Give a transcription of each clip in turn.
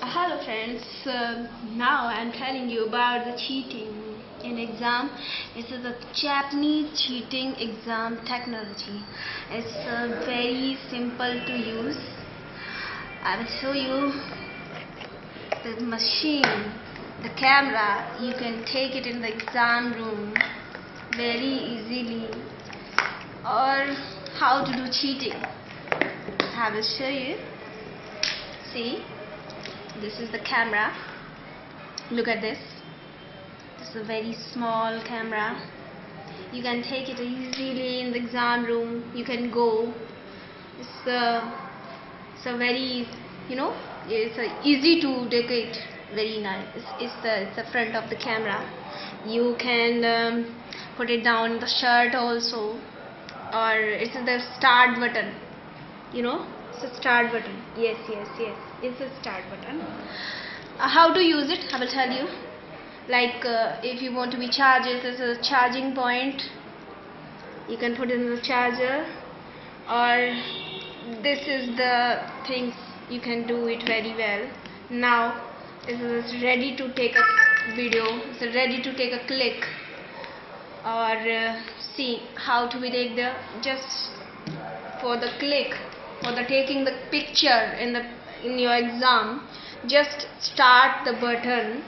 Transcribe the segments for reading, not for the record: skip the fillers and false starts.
Hello friends, now I am telling you about the cheating in exam. This is a Japanese cheating exam technology. It's very simple to use. I will show you the machine, the camera. You can take it in the exam room very easily, or how to do cheating. I will show you. See, this is the camera. Look at this. This is a very small camera. You can take it easily in the exam room. You can go. It's a very, it's easy to take it. Very nice. It's the front of the camera. You can put it down in the shirt also, or it's the start button. It's a start button. Yes. It's a start button. How to use it? I will tell you. Like if you want to be charged, this is a charging point. You can put it in the charger, or this is the things you can do it very well. Now this is ready to take a video. It's ready to take a click, or see how to we take the just for the click. For the taking the picture in your exam, just start the button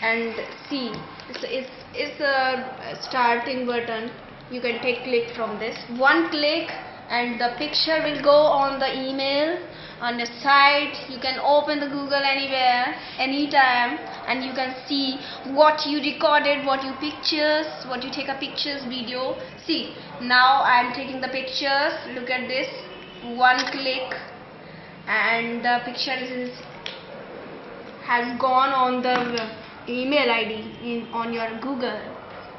and see. It's a starting button. You can take click from this. One click and the picture will go on the email, on the site. You can open the Google anywhere, anytime, and you can see what you recorded, what you pictures, what you take a pictures, video. See, now I am taking the pictures. Look at this. One click and the picture has gone on the email ID on your Google.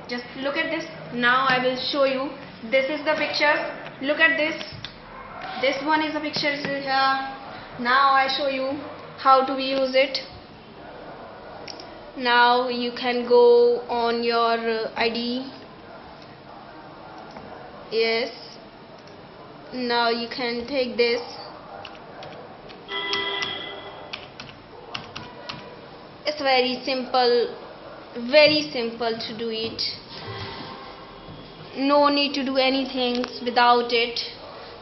Just look at this. Now I will show you. This is the picture. Look at this. This one is the picture here. Now I show you how to use it. Now you can go on your ID. Yes. Now you can take this. It's very simple to do it. No need to do anything without it.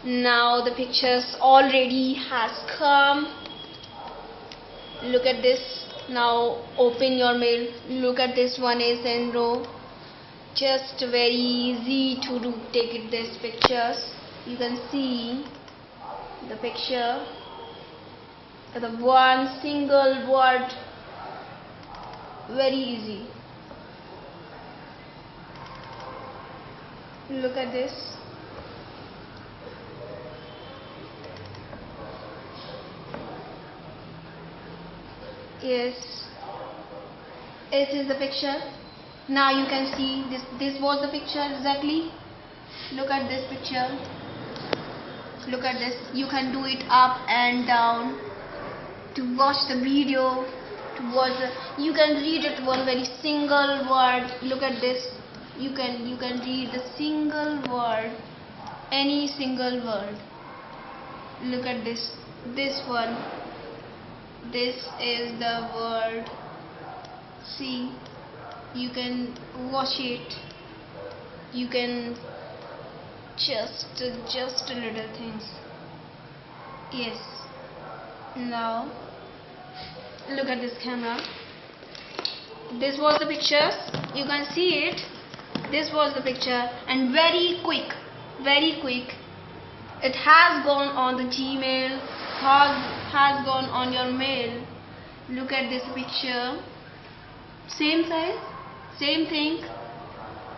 Now the pictures already has come. Look at this. Now open your mail. Look at this one is in row. Just very easy to do. Take it these pictures. You can see the picture, the one single word, very easy. Look at this. Yes, this is the picture. Now you can see this was the picture exactly. Look at this picture. Look at this. You can do it up and down to watch the video, you can read it one very single word. Look at this. You can read the single word, any single word. Look at this one. This is the word. See, you can watch it. You can just little things. Yes. Now look at this camera. This was the pictures. You can see it. This was the picture, and very quick. It has gone on the Gmail. Has gone on your mail. Look at this picture. Same size, same thing.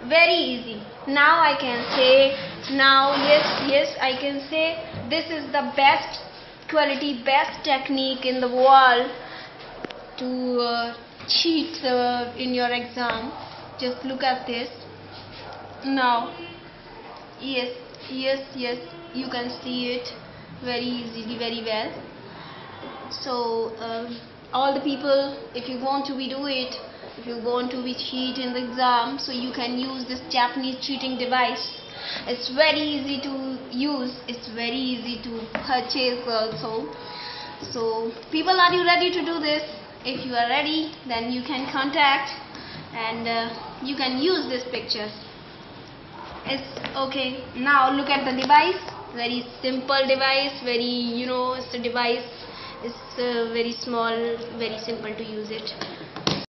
Very easy. Now I can say, yes, I can say this is the best quality, best technique in the world to cheat in your exam. Just look at this. Now, yes, you can see it very easily, very well. So all the people, if you want to do it, if you want to cheat in the exam, so you can use this Japanese cheating device. It's very easy to use. It's very easy to purchase also. So people, are you ready to do this? If you are ready, then you can contact and you can use this picture. It's okay. Now look at the device. Very simple device. It's a device. It's very small, very simple to use it.